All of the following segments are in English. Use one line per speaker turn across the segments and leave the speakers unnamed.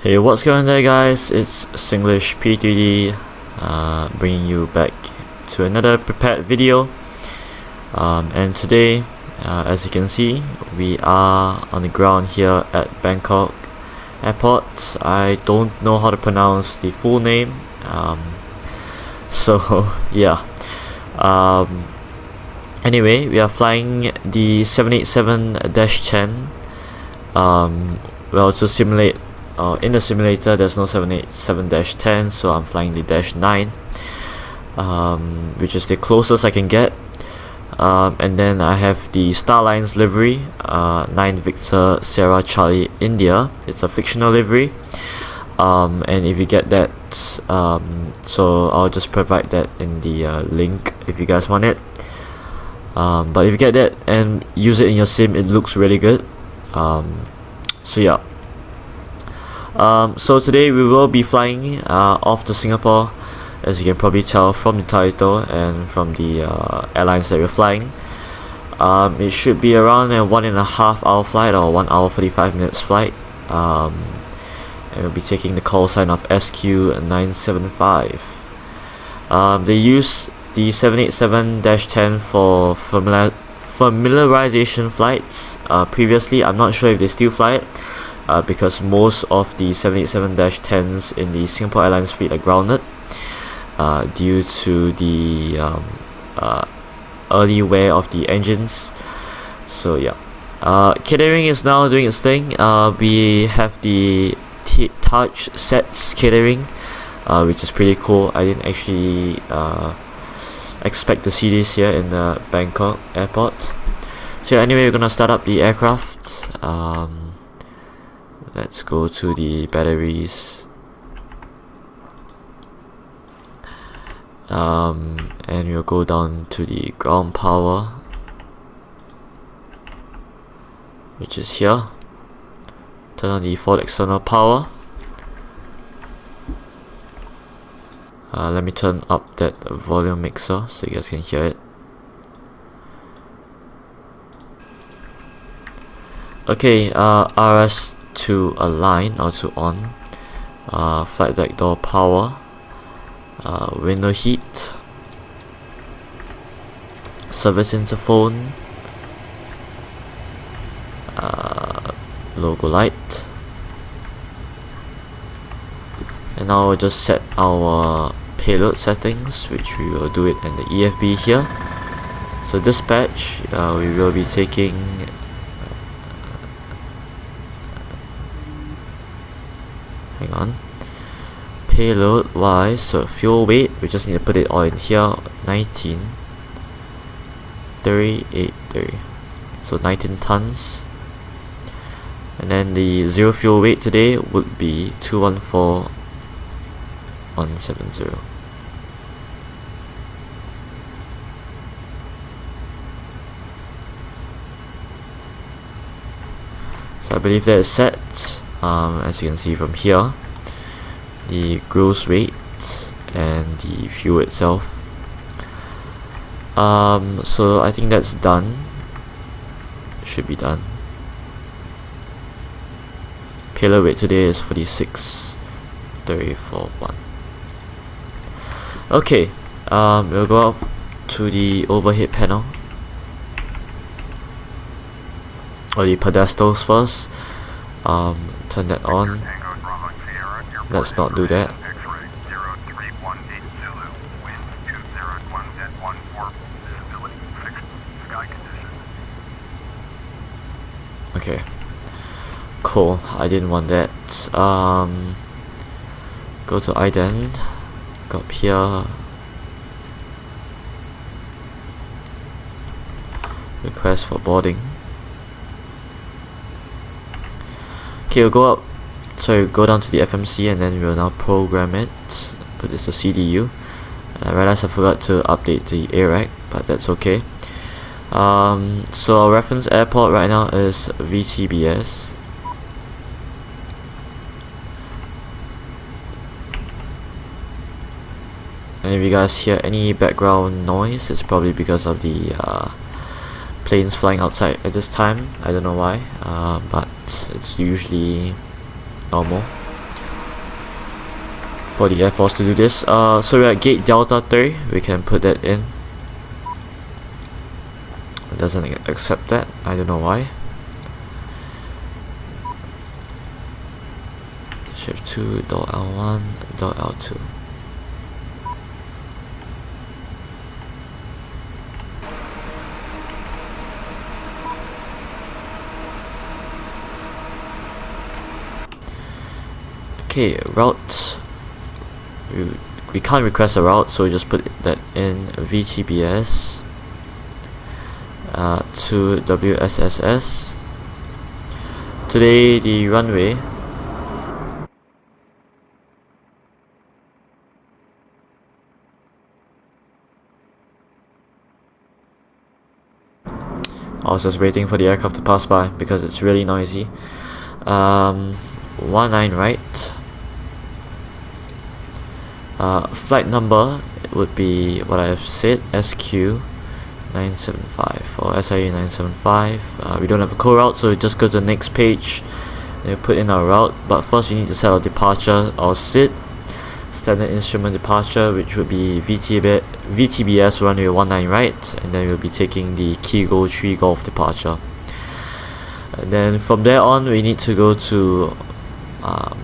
Hey, what's going on there, guys? It's Singlish P3D bringing you back to another prepared video. And today, as you can see, we are on the ground here at Bangkok Airport. I don't know how to pronounce the full name, so yeah. Anyway, we are flying the 787-10. Well, to simulate. In the simulator, there's no 787-10, so I'm flying the -9, which is the closest I can get. And then I have the Starlines livery, 9 Victor Sierra Charlie India. It's a fictional livery, and if you get that, so I'll just provide that in the link if you guys want it. But if you get that and use it in your sim, it looks really good. So yeah. So today we will be flying off to Singapore, as you can probably tell from the title and from the airlines that we're flying. It should be around a 1.5 hour flight or 1 hour 45 minutes flight, and we'll be taking the call sign of SQ975. They use the 787-10 for familiarization flights. Previously, I'm not sure if they still fly it. Because most of the 787-10s in the Singapore Airlines fleet are grounded due to the early wear of the engines. So yeah, catering is now doing its thing. We have the touch sets catering, which is pretty cool. I didn't actually expect to see this here in the Bangkok airport. So anyway, we're gonna start up the aircraft. Let's go to the batteries, and we'll go down to the ground power, which is here. Turn on the default external power. Let me turn up that volume mixer so you guys can hear it. Okay, RS to align or to on, flight deck door power, window heat, service interphone, logo light, and now we'll just set our payload settings, which we will do it in the EFB here. So dispatch, we will be taking hang on, payload wise, so fuel weight, we just need to put it all in here, 19,383, so 19 tons. And then the zero fuel weight today would be 214,170. So I believe that is set. As you can see from here, the gross weight and the fuel itself. So I think that's done. Should be done. Payload weight today is 46,341. Okay, we'll go up to the overhead panel, or the pedestals first. Turn that on. Let's not do that. Okay, cool. I didn't want that. Go to Addons, go up here, request for boarding. Okay, we'll go up, so go down to the FMC, and then we'll now program it. Put this to CDU. And I realized I forgot to update the ARAC, but that's okay. So our reference airport right now is VTBS. And if you guys hear any background noise, it's probably because of the planes flying outside at this time. I don't know why, but it's usually normal. for the Air Force to do this. So we're at gate Delta 3, we can put that in. It doesn't accept that, I don't know why. Shift 2, .L1, .L2. Okay, route. We can't request a route, so we just put that in VTBS to WSSS. Today the runway I was just waiting for the aircraft to pass by because it's really noisy. 19 right. Flight number would be what I have said, SQ975 or SIA975. We don't have a co-route, so we just go to the next page and we put in our route. But first we need to set our departure, our SID, standard instrument departure, which would be VTBS runway 19 right, and then we'll be taking the Kilo 3 Golf departure. And then from there on we need to go to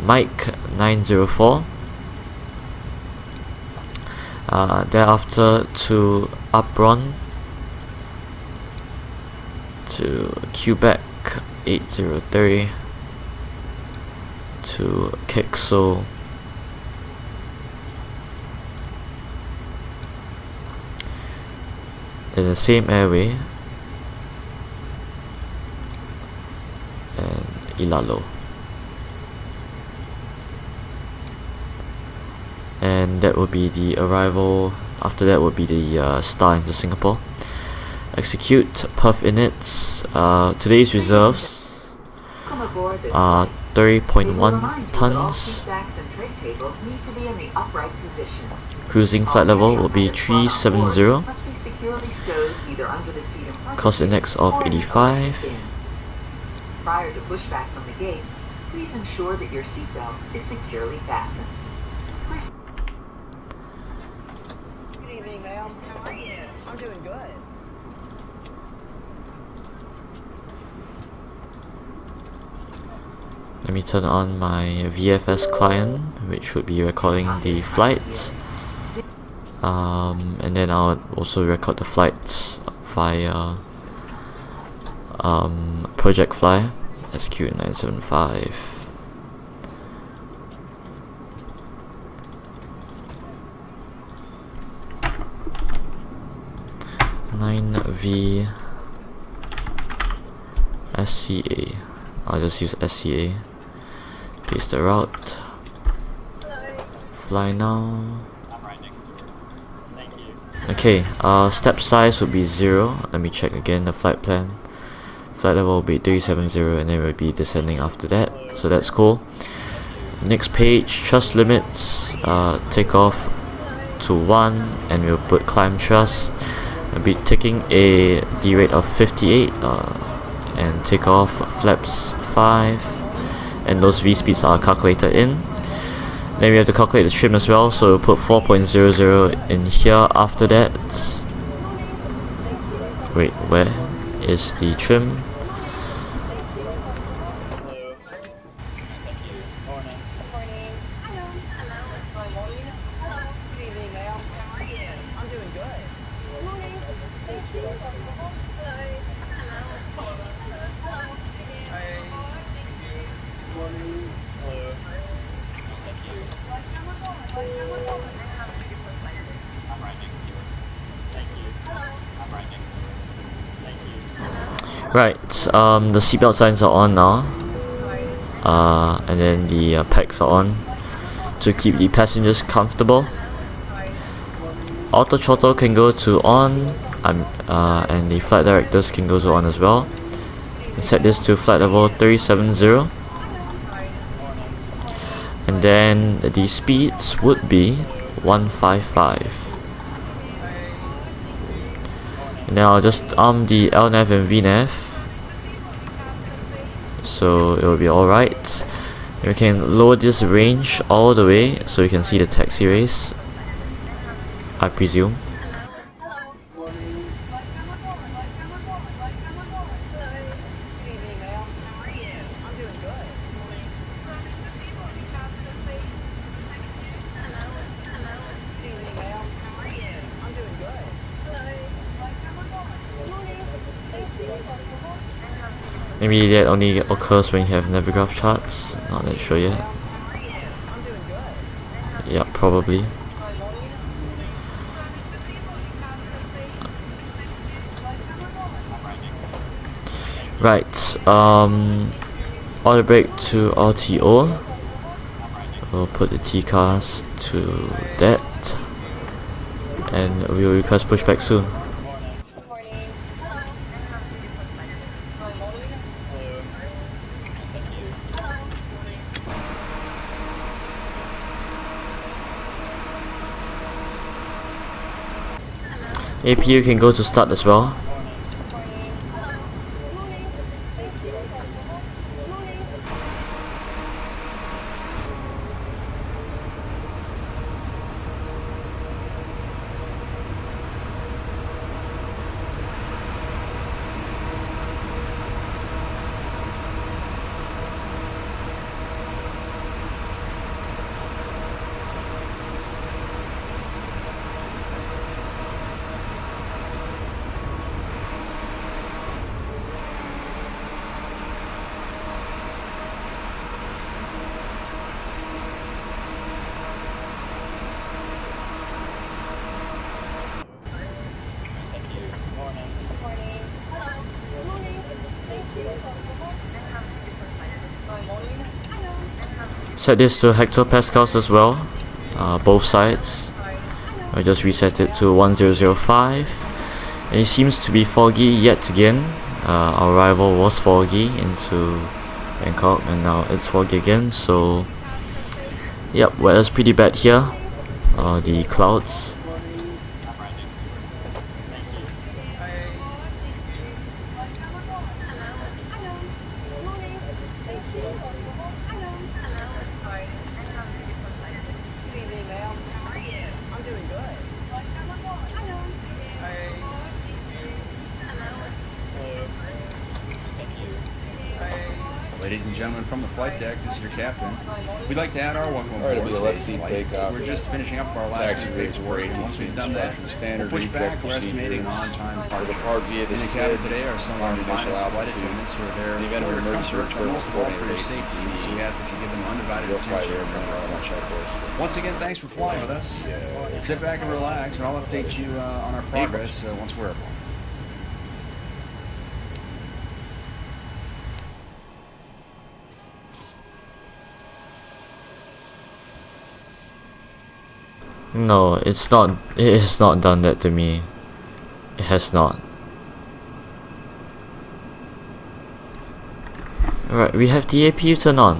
Mike 904. Thereafter to Apron, to Quebec 803, to Kexo, then the same airway, and Ilalo. And that will be the arrival. After that will be the star into Singapore. Execute Perf inits. Today's reserves are 30.1 tons. Cruising flight level will be 370. Cost index of 85.
Prior to pushback from the gate, please ensure that your seatbelt is securely fastened.
Good evening, ma'am. How are you? I'm doing good.
Let me turn on my VFS client, which would be recording the flight. And then I'll also record the flights via Project Fly, SQ975. V SCA. I'll just use SCA. Paste the route. Fly now. Okay, step size would be 0. Let me check again the flight plan. Flight level will be 370 and then we'll be descending after that. So that's cool. Next page, thrust limits. Takeoff to 1 and we'll put climb thrust. We'll be taking a D rate of 58 and takeoff flaps 5, and those V speeds are calculated in. Then we have to calculate the trim as well, so we'll put 4.00 in here. After that, wait, where is the trim? Right, the seatbelt signs are on now, and then the packs are on to keep the passengers comfortable. Auto throttle can go to on, and the flight directors can go to on as well. Set this to flight level 370, and then the speeds would be 155. And now I'll just arm the LNAV and VNAV, so it will be alright. We can lower this range all the way so you can see the taxi race, I presume.
Good evening, ma'am. How are you? I'm doing good. Good evening, ma'am. How are you? I'm doing good.
Maybe that only occurs when you have Navigraph charts, not that sure yet.
How are you? I'm doing good.
Yeah, probably. Right, auto brake to RTO. We'll put the T-cars to that, and we'll request pushback soon. APU can go to start as well. Set this to hectopascals as well, both sides. I just reset it to 1005, and it seems to be foggy yet again. Our arrival was foggy into Bangkok, and now it's foggy again. So, yep, weather's pretty bad here. The clouds.
Good evening, ma'am. How are you? I'm doing good.
Ladies and gentlemen, from the flight deck, this is your captain. We'd like to add our welcome
Alright,
aboard
it'll be a left
today's
seat
flight.
takeoff.
We're just finishing up our last
Taxi
few
range
paperwork, and
480
once we've done that,
instruction standard
we'll push back. We're
eject
estimating an
procedures.
on-time
The
departure.
depart via the
In the cabin
SID,
today are some of our
initial
finest flight
altitude.
attendants who are there
In the event of
for
an
your
emergency
comfort, but
return
most of all for your
coordinator
safety.
ATC.
So we ask that you give them undivided
You'll fly
attention.
airplane around on checklist.
Once again, thanks for flying with us. Sit back and relax, and I'll update you on our progress once we're aboard.
No, it's not. It has not done that to me. It has not. Alright, we have the APU turned on.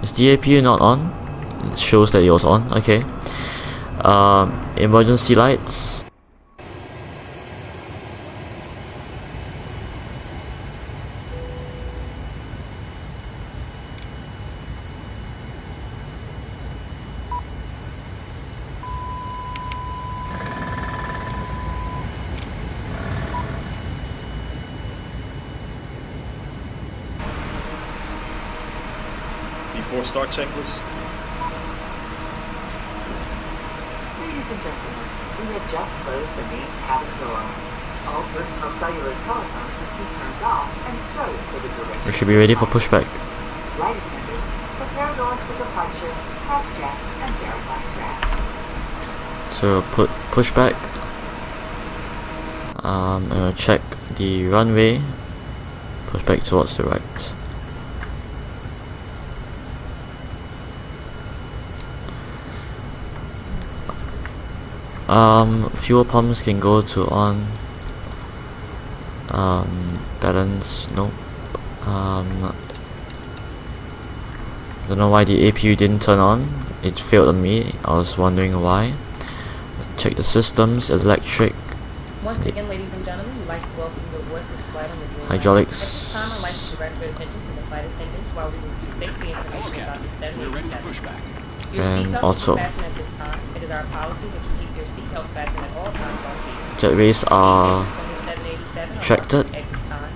Is the APU not on? It shows that it was on. Okay. Emergency lights.
Before start checklist.
Ladies and gentlemen, we have just closed the main cabin door. All personal cellular telephones must be turned off and stowed for the duration.
We should be ready for pushback.
Flight attendants, prepare doors for departure, cross-check, and verify straps.
So put pushback. I'm gonna check the runway. Push back towards the right. Fuel pumps can go to on. Balance, nope. Don't know why the APU didn't turn on. It failed on me. I was wondering why. Check the systems, electric.
Once again, ladies and gentlemen, we'd like to welcome you aboard this flight on the Dreamliner.
Hydraulics.
At this time, I'd like to direct your attention to the flight attendants while we review safety information about the
We're ready to
787.
push back.
Your
And
seatbelt
also-
should be fastened at this time. It is our policy that you keep your seatbelt fastened at all times while seated.
Jetways are
Exits on the 787 are
retracted
marked with exit sign.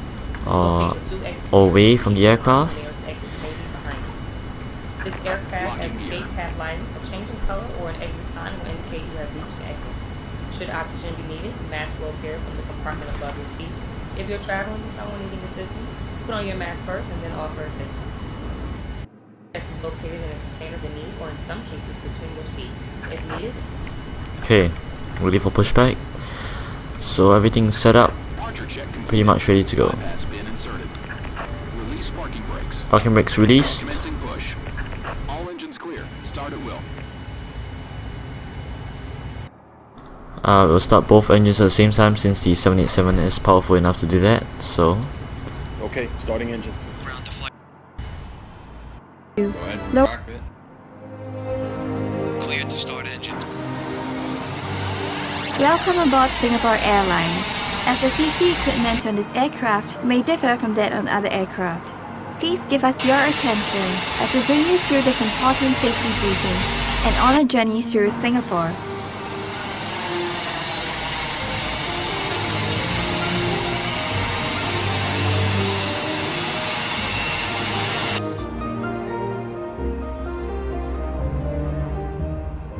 or
Locate the two exits
away
nearest
from the
you.
aircraft.
Nearest exits may be behind you. This aircraft has escape path lighting. A change in color or an exit sign will indicate you have reached an exit. Should oxygen be needed, a mask will appear from the compartment above your seat. If you're traveling with someone needing assistance, put on your mask first and then offer assistance. Mask is located in a container beneath or in some cases between your seat. If needed,
Okay, ready for pushback. So everything's set up,
Archer check complete.
pretty much ready to go.
Bypass bin inserted. Release parking brakes.
Parking brakes released.
Commencing push. All engines clear. Start at will.
We'll start both engines at the same time since the 787 is powerful enough to do that. So
Okay, starting engines.
Go ahead.
Low-
Cockpit.
Cleared to start engine.
Welcome aboard Singapore Airlines. As the safety equipment on this aircraft may differ from that on other aircraft, please give us your attention as we bring you through this important safety briefing and on a journey through Singapore.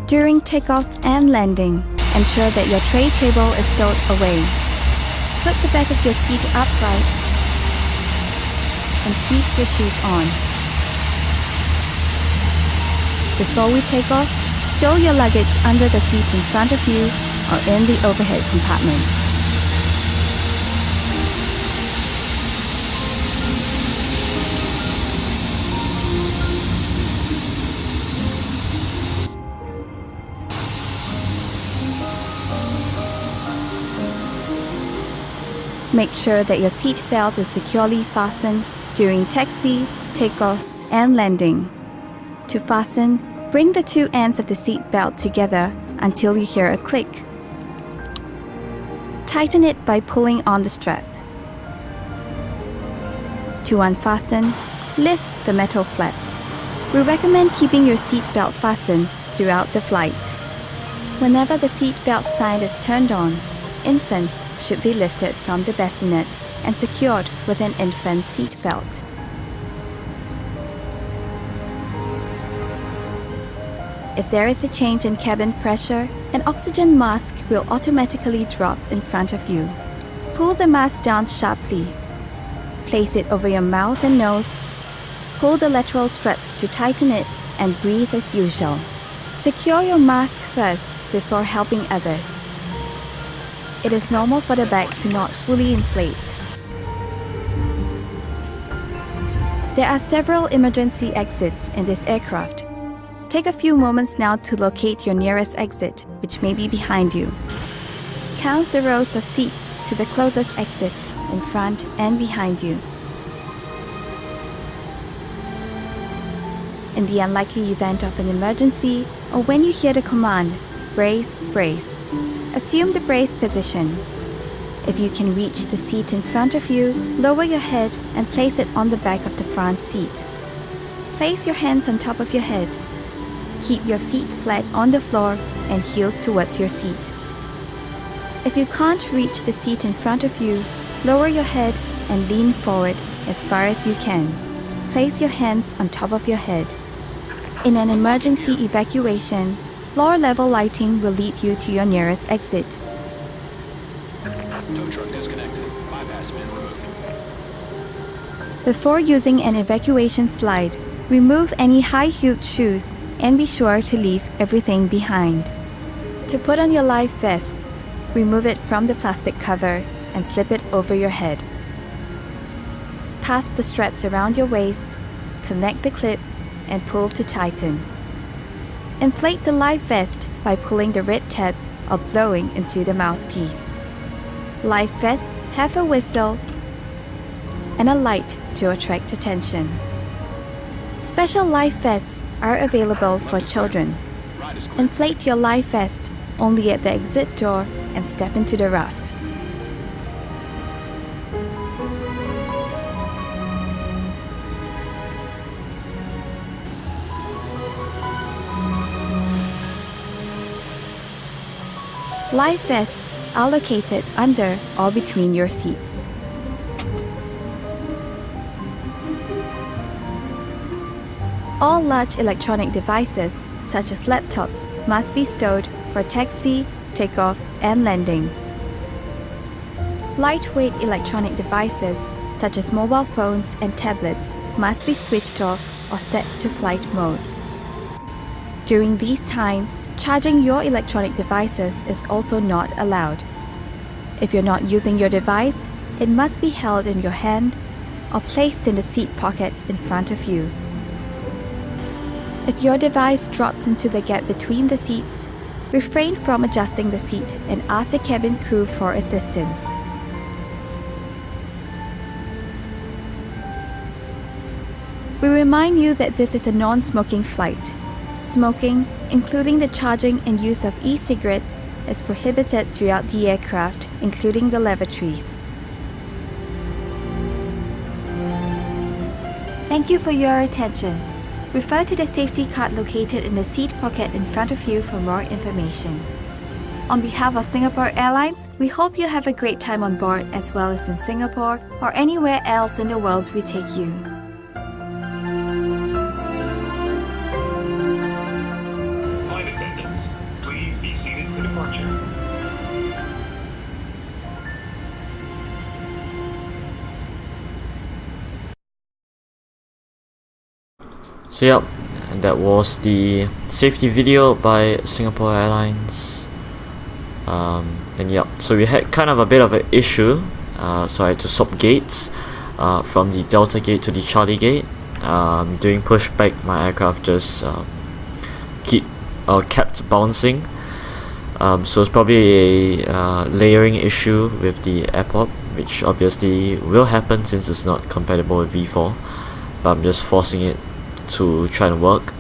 During takeoff and landing, ensure that your tray table is stowed away. Put the back of your seat upright and keep your shoes on. Before we take off, stow your luggage under the seat in front of you or in the overhead compartments. Make sure that your seat belt is securely fastened during taxi, takeoff, and landing. To fasten, bring the two ends of the seat belt together until you hear a click. Tighten it by pulling on the strap. To unfasten, lift the metal flap. We recommend keeping your seat belt fastened throughout the flight. Whenever the seat belt sign is turned on, infants should be lifted from the bassinet and secured with an infant seat belt. If there is a change in cabin pressure, an oxygen mask will automatically drop in front of you. Pull the mask down sharply. Place it over your mouth and nose. Pull the lateral straps to tighten it and breathe as usual. Secure your mask first before helping others. It is normal for the bag to not fully inflate. There are several emergency exits in this aircraft. Take a few moments now to locate your nearest exit, which may be behind you. Count the rows of seats to the closest exit in front and behind you. In the unlikely event of an emergency, or when you hear the command, brace, brace, assume the brace position. If you can reach the seat in front of you, lower your head and place it on the back of the front seat. Place your hands on top of your head. Keep your feet flat on the floor and heels towards your seat. If you can't reach the seat in front of you, lower your head and lean forward as far as you can. Place your hands on top of your head. In an emergency evacuation, floor-level lighting will lead you to your nearest exit.
Tow truck disconnected. Bypass bin removed.
Before using an evacuation slide, remove any high-heeled shoes and be sure to leave everything behind. To put on your life vest, remove it from the plastic cover and slip it over your head. Pass the straps around your waist, connect the clip, and pull to tighten. Inflate the life vest by pulling the red tabs or blowing into the mouthpiece. Life vests have a whistle and a light to attract attention. Special life vests are available for children.
Ride is clear.
Inflate your life vest only at the exit door and step into the raft. Life vests are located under or between your seats. All large electronic devices, such as laptops, must be stowed for taxi, takeoff, and landing. Lightweight electronic devices, such as mobile phones and tablets, must be switched off or set to flight mode. During these times, charging your electronic devices is also not allowed. If you're not using your device, it must be held in your hand or placed in the seat pocket in front of you. If your device drops into the gap between the seats, refrain from adjusting the seat and ask the cabin crew for assistance. We remind you that this is a non-smoking flight. Smoking, including the charging and use of e-cigarettes, is prohibited throughout the aircraft, including the lavatories. Thank you for your attention. Refer to the safety card located in the seat pocket in front of you for more information. On behalf of Singapore Airlines, we hope you have a great time on board as well as in Singapore or anywhere else in the world we take you.
Flight attendants, please be seated for departure.
So yep, and that was the safety video by Singapore Airlines. And yep, so we had kind of a bit of an issue. So I had to swap gates from the Delta gate to the Charlie gate. During pushback, my aircraft just kept bouncing. So it's probably a layering issue with the airport, which obviously will happen since it's not compatible with V4. But I'm just forcing it to try and work.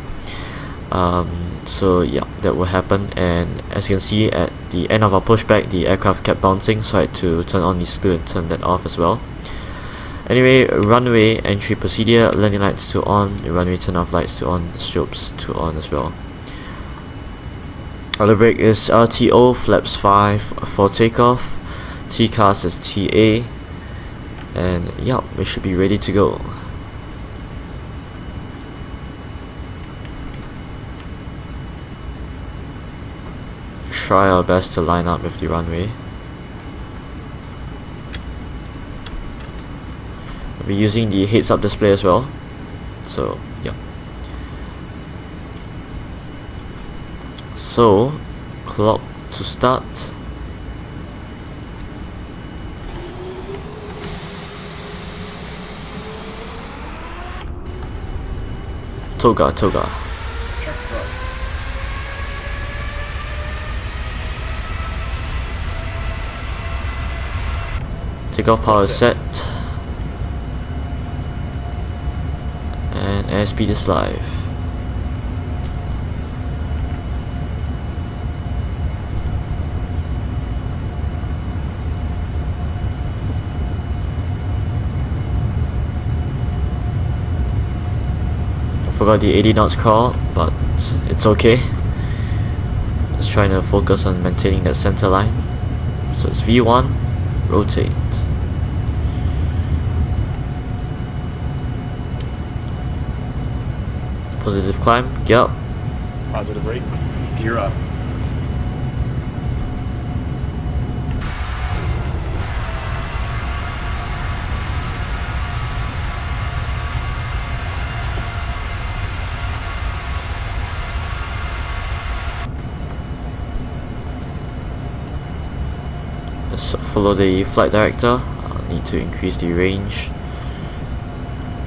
So yeah, that will happen, and as you can see at the end of our pushback, the aircraft kept bouncing, so I had to turn on the slew and turn that off as well. Anyway, runway entry procedure, landing lights to on, runway turn off lights to on, strobes to on as well. Auto brake is RTO, flaps 5 for takeoff, TCAS is TA, and yeah, we should be ready to go. Try our best to line up with the runway. We'll be using the heads up display as well. So yeah. So clock to start. Toga.
Check cross.
Takeoff power is set, and airspeed is live. I forgot the 80 knots crawl, but it's okay. Just trying to focus on maintaining that center line. So it's V1, rotate. Positive climb, gear up.
Positive rate. Gear up.
Just follow the flight director. I need to increase the range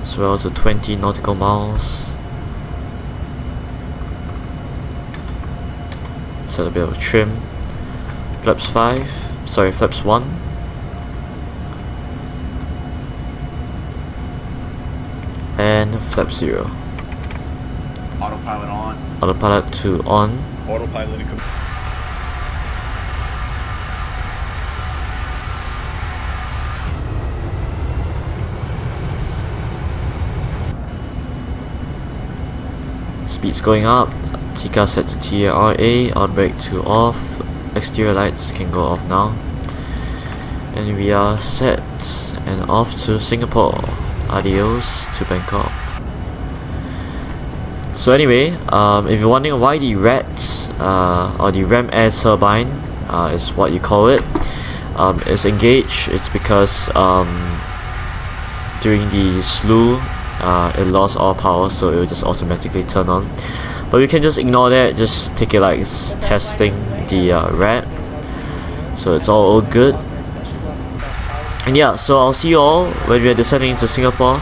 as well to 20 nautical miles. Set a bit of trim. Flaps 1. And flap 0.
Autopilot on.
Autopilot to on.
Autopilot in command.
Speed's going up. TCAS set to TARA. Outbreak to off. exterior lights can go off now. And we are set and off to Singapore. Adios to Bangkok. So anyway, if you're wondering why the RATs, or the ram air turbine, is what you call it, is engaged, it's because during the slew, it lost all power, so it will just automatically turn on. But we can just ignore that, just take it like it's testing the RAT. So it's all good. And yeah, so I'll see you all when we are descending into Singapore,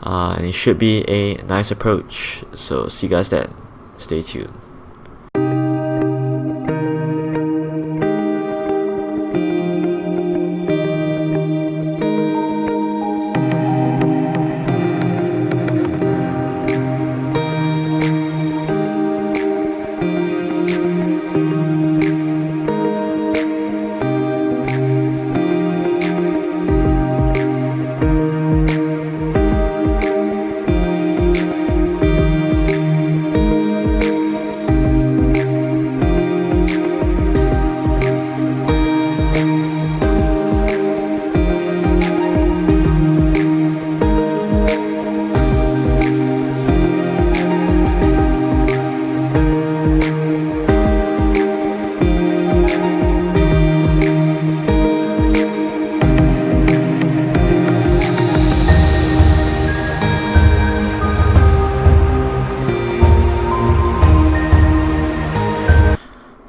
and it should be a nice approach. So see you guys then. Stay tuned.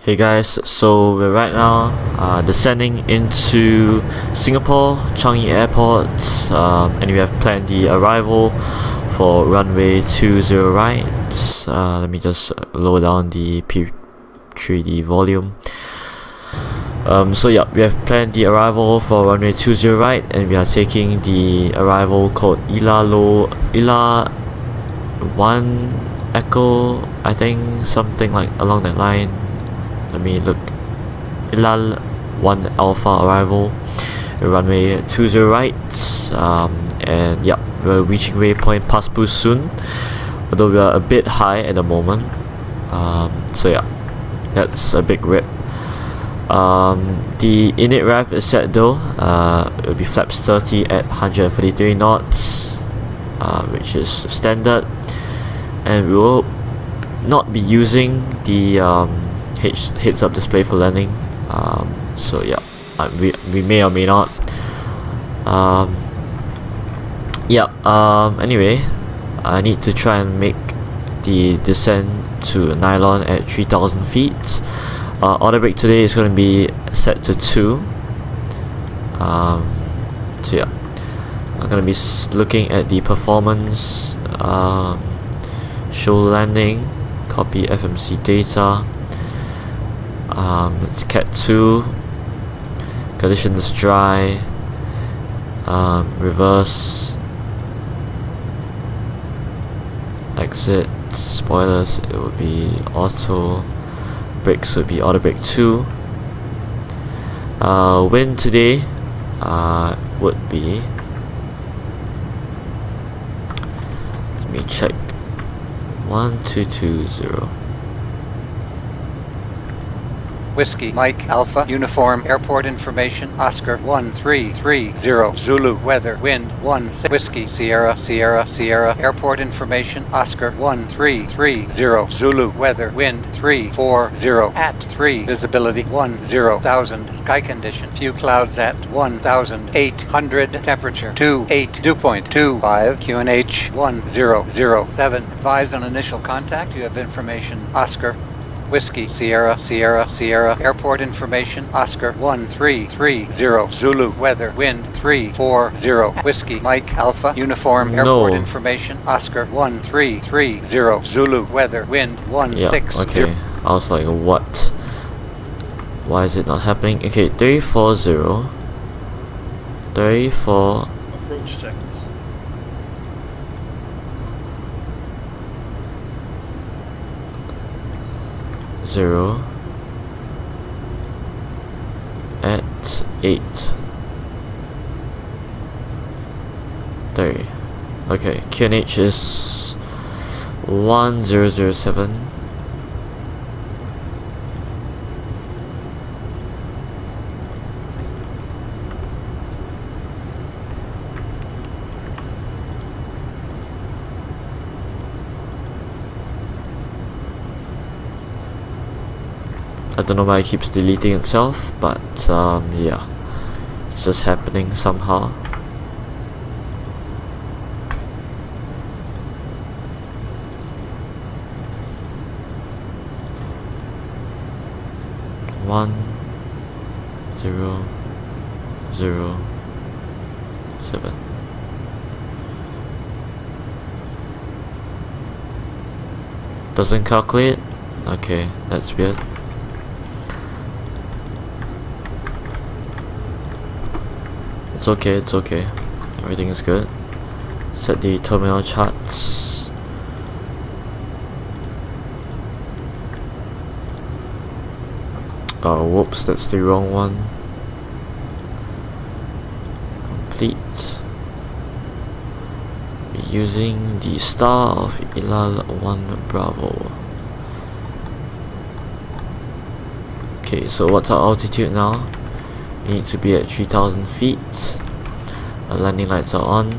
Hey guys, so we're right now descending into Singapore, Changi Airport, and we have planned the arrival for runway 20 right. Let me just lower down the P3D volume. So yeah, we have planned the arrival for runway 20 right, and we are taking the arrival code ILA 1 Echo, I think, something like along that line. Let me look. ILA 1 Alpha arrival, runway 20 right, and yeah, we're reaching waypoint Paspu soon, although we are a bit high at the moment. So yeah, that's a big rip. The init rev is set though. It will be flaps 30 at 143 knots, which is standard, and we will not be using the heads up display for landing. So yeah, we may or may not. Anyway, I need to try and make the descent to nylon at 3,000 feet. Auto brake today is going to be set to 2. So yeah, I'm going to be looking at the performance, show landing, copy FMC data. It's Cat 2, conditions dry, reverse, exit, spoilers, it would be auto, brakes would be auto brake 2. Wind today would be, let me check, 1220.
Whiskey, Mike, Alpha, Uniform, Airport Information, Oscar, 1330, Zulu, Weather, Wind, 16, Whiskey, Sierra, Sierra, Sierra, Airport Information, Oscar, 1330, Zulu, Weather, Wind, 340, at 3, Visibility, 10,000, Sky Condition, Few Clouds at 1,800, Temperature, 28, Dew Point, 25, QNH, 1007, Advise on initial contact, you have information, Oscar, Whiskey, Sierra, Sierra, Sierra, Airport Information, Oscar, 1330, Zulu, Weather, Wind, 340, Whiskey, Mike, Alpha, Uniform, Airport Information, Oscar, 1330, Zulu, Weather, Wind, 160.
Yeah, okay, I was like, what? Why is it not happening? Okay, 340, 34.
Approach checkers.
Zero at 8. 30. Okay, QNH is 1007. I don't know why it keeps deleting itself, but yeah, it's just happening somehow. One, 0, 0, 7. Doesn't calculate? Okay, that's weird. It's okay, it's okay. Everything is good. Set the terminal charts. Oh, whoops, that's the wrong one. Complete. We're using the star of Ilal 1 Bravo. Okay, so what's our altitude now? We need to be at 3,000 feet. Our landing lights are on.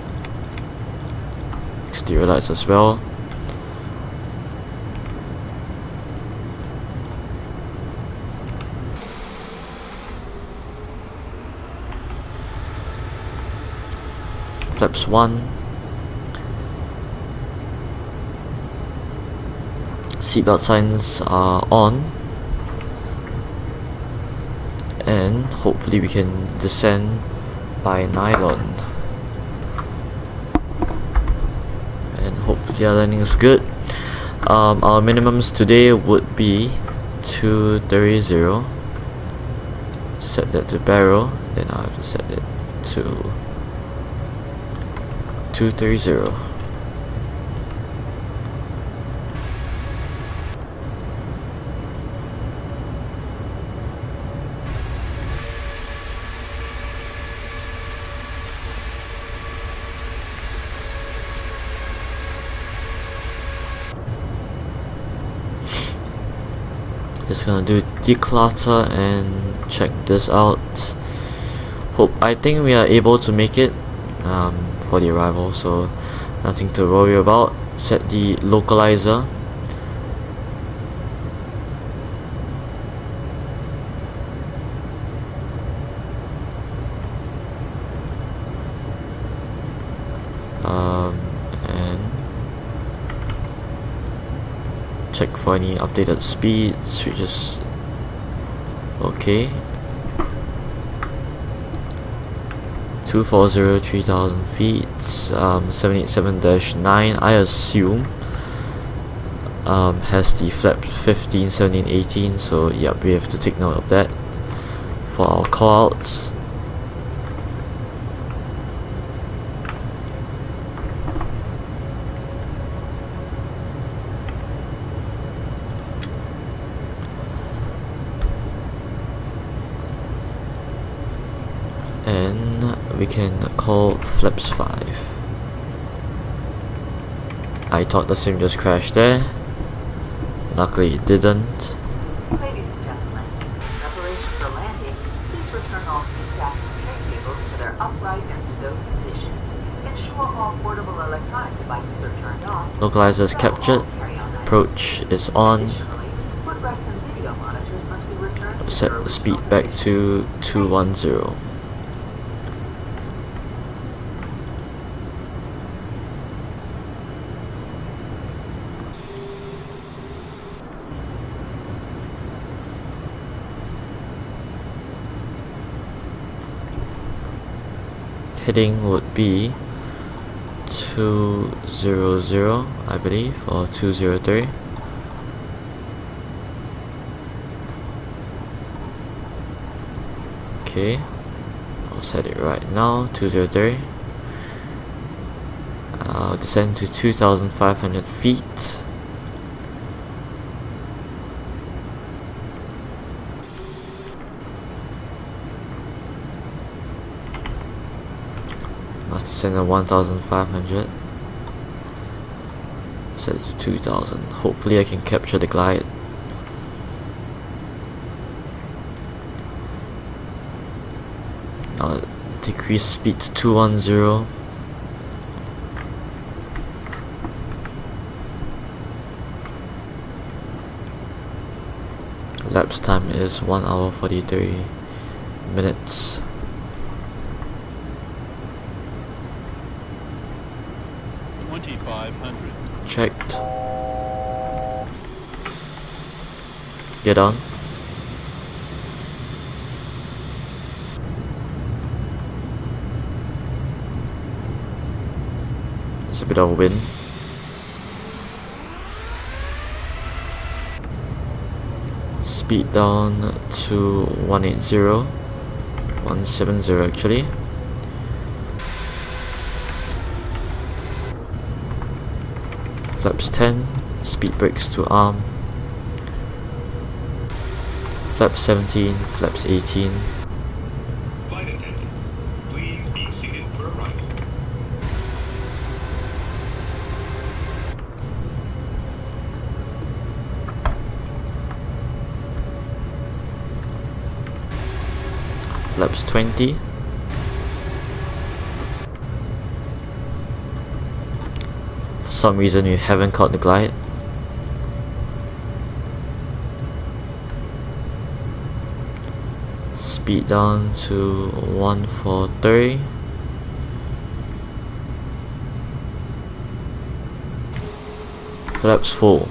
Exterior lights as well. Flaps 1. Seatbelt signs are on. And hopefully we can descend by nylon. And hopefully our landing is good. Our minimums today would be 230. Set that to barrel, then I'll have to set it to 230. Just gonna do declutter and check this out. I think we are able to make it for the arrival, so nothing to worry about. Set the localizer. And check for any updated speeds, which is okay. 240, 3,000 feet, 787-9, I assume has the flaps 15, 17, 18, so yeah, we have to take note of that for our callouts. And we can call flaps 5. I thought the sim just crashed there. Luckily it didn't.
Ladies and gentlemen, in preparation for landing, please return all seat backs and tray tables to their upright and stowed position. Ensure all portable electronic devices are turned off.
Localizer is captured. Approach is on.
Additionally, footrests and video monitors must be returned to
Set
their
the speed
original
back
position.
to 210. Heading would be 200, I believe, or 203. Okay, I'll set it right now, 203. I'll descend to 2,500 feet. Must descend at 1,500. Set it to 2,000. Hopefully I can capture the glide. I'll decrease speed to 210. Lapse time is 1 hour 43 minutes. Checked. Get on. There's a bit of wind. Speed down to 180, 170 actually. Flaps 10, speed brakes to arm. Flaps 17, flaps 18.
Flight attendants, please be seated for arrival.
Flaps 20. For some reason you haven't caught the glide. Speed down to 143. Flaps full.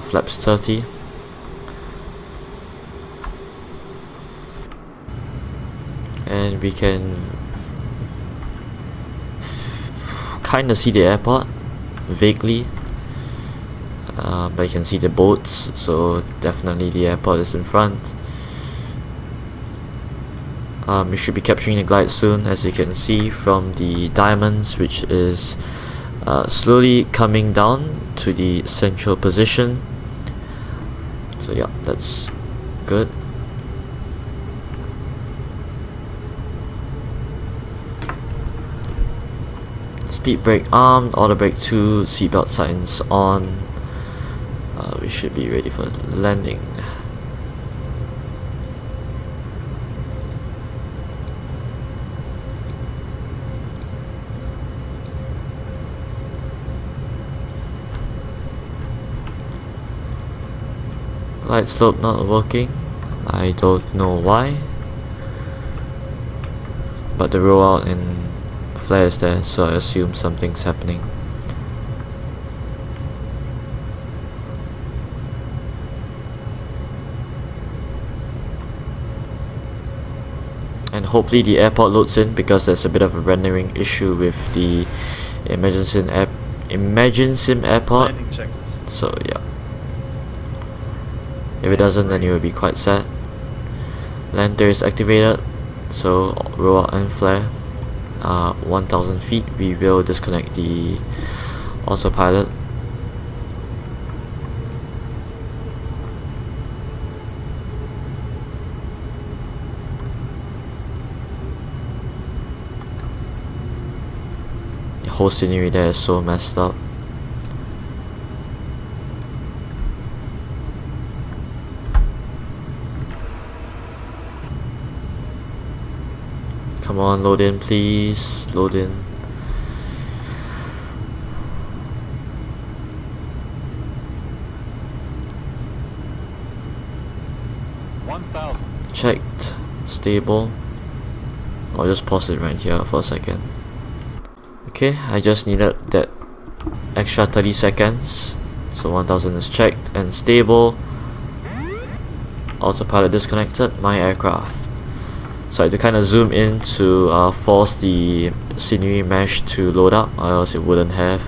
Flaps 30. And we can kind of see the airport vaguely, but you can see the boats, so definitely the airport is in front. We should be capturing the glide soon, as you can see from the diamonds, which is slowly coming down to the central position. So yeah, that's good. Speed brake armed, auto brake 2, seatbelt signs on. We should be ready for landing. Glide slope not working. I don't know why, but the rollout and flare is there, so I assume something's happening. And hopefully the airport loads in, because there's a bit of a rendering issue with the Imaginesim airport.
Landing checklist.
So yeah, if it doesn't, then you will be quite sad. Lander is activated, so roll out and flare. 1000 feet, we will disconnect the autopilot. The whole scenery there is so messed up. Come on, load in please, load in. Checked, stable. I'll just pause it right here for a second. Okay, I just needed that extra 30 seconds. So 1000 is checked and stable. Autopilot disconnected, my aircraft. So I had to kind of zoom in to force the scenery mesh to load up, or else it wouldn't have.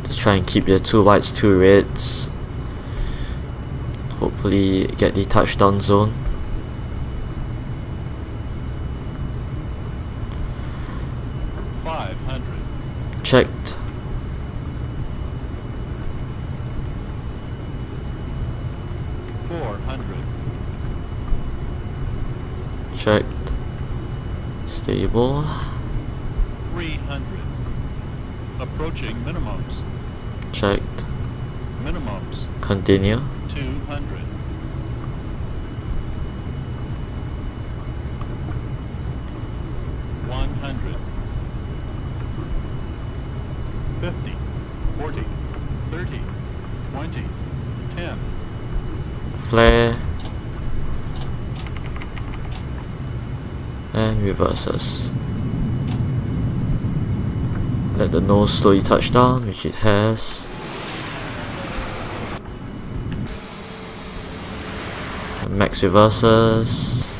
Just try and keep the 2 whites, 2 reds. Hopefully get the touchdown zone. Checked. Checked. Stable.
300. Approaching minimums.
Checked.
Minimums.
Continue.
200. 100. 50. 40, 30, 20, 10.
Flare. And reverses. Let the nose slowly touch down, which it has. Max reverses.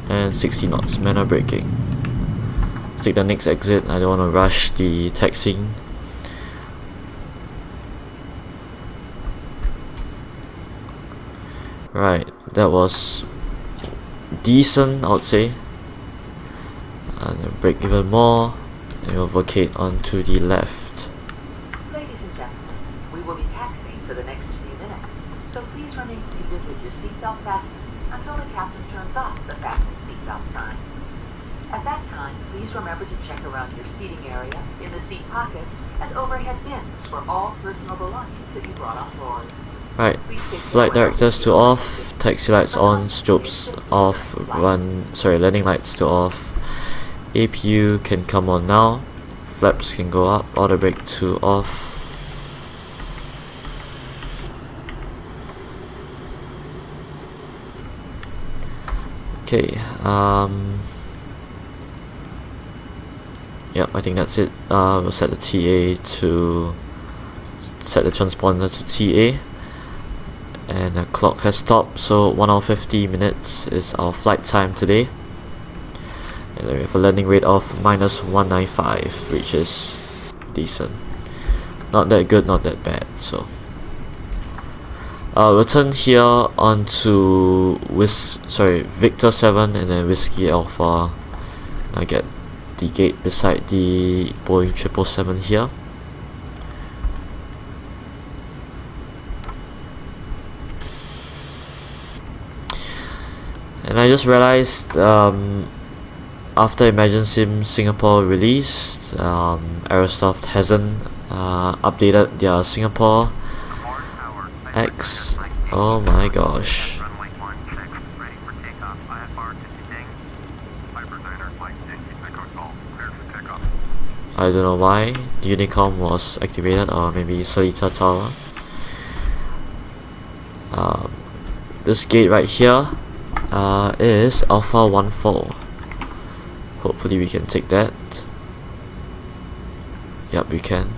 And 60 knots, manner braking. Let's take the next exit. I don't want to rush the taxiing. Right, that was decent, I would say. And then brake even more, and we'll vacate onto the left.
Ladies and gentlemen, we will be taxiing for the next few minutes, so please remain seated with your seatbelt fastened until the captain turns off the fasten seatbelt sign. At that time, please remember to check around your seating area, in the seat pockets, and overhead bins for all personal belongings that you brought on board.
Right, flight directors to off, taxi lights on, strobes off, landing lights to off. APU can come on now, flaps can go up, auto brake to off. Okay, yep, I think that's it. We'll set the TA to set the transponder to TA, and the clock has stopped. So 1 hour 50 minutes is our flight time today, and then we have a landing rate of -195, which is decent. Not that good, not that bad. So we'll turn here onto Victor 7 and then Whiskey Alpha. I get the gate beside the Boeing 777 here. And I just realized after Imaginesim Singapore released, Aerosoft hasn't updated their Singapore X. Oh my gosh. I don't know why the Unicom was activated, or maybe Seletar Tower. This gate right here is Alpha 14. Hopefully we can take that. Yep, we can.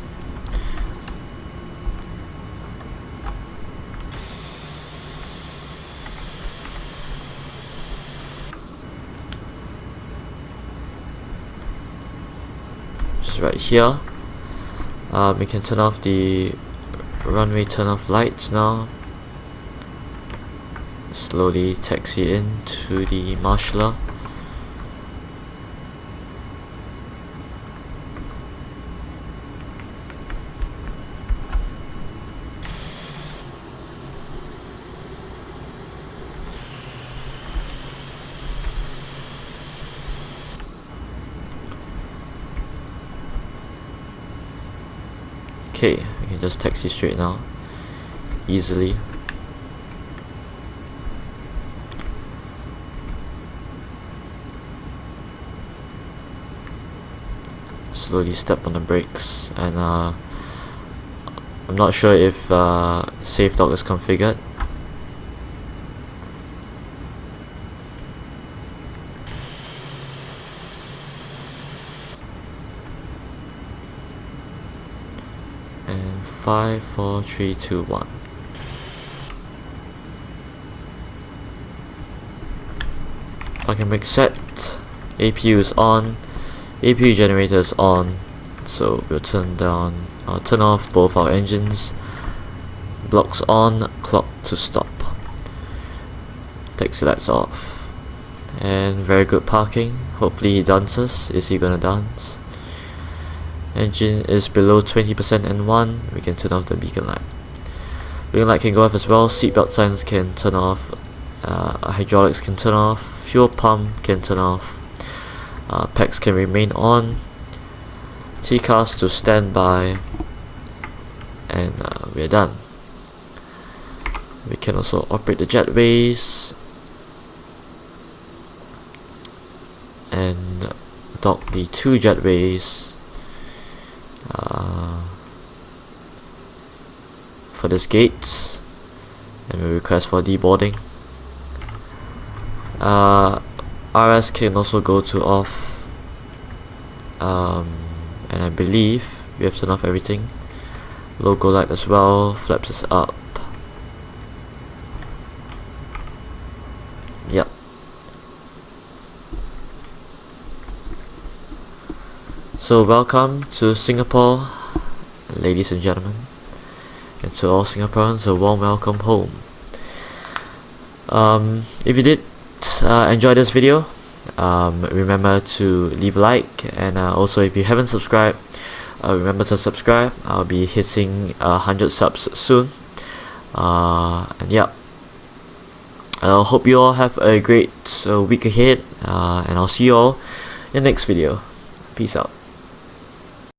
Right here, we can turn off the runway turn off lights now. Slowly taxi into the marshaller. Okay, we can just taxi straight now, easily. Slowly step on the brakes, and I'm not sure if Safe Dock is configured. And 5, 4, 3, 2, 1. Parking brake set. APU is on. APU generator is on. So we'll turn off both our engines. Blocks on. Clock to stop. Taxi lights off. And very good parking. Hopefully he dances. Is he gonna dance? Engine is below 20% N1. We can turn off the beacon light. Beacon light can go off as well. Seatbelt signs can turn off. Hydraulics can turn off. Fuel pump can turn off. Packs can remain on. TCAS to standby. And we're done. We can also operate the jetways and dock the 2 jetways for this gate, and we request for deboarding. RS can also go to off, and I believe we have turned off everything. Logo light as well, flaps is up. Yep. So welcome to Singapore, ladies and gentlemen, and to all Singaporeans, a warm welcome home. If you did enjoy this video, remember to leave a like, and also if you haven't subscribed, remember to subscribe. I'll be hitting 100 subs soon, and yeah, I hope you all have a great week ahead, and I'll see you all in the next video. Peace out.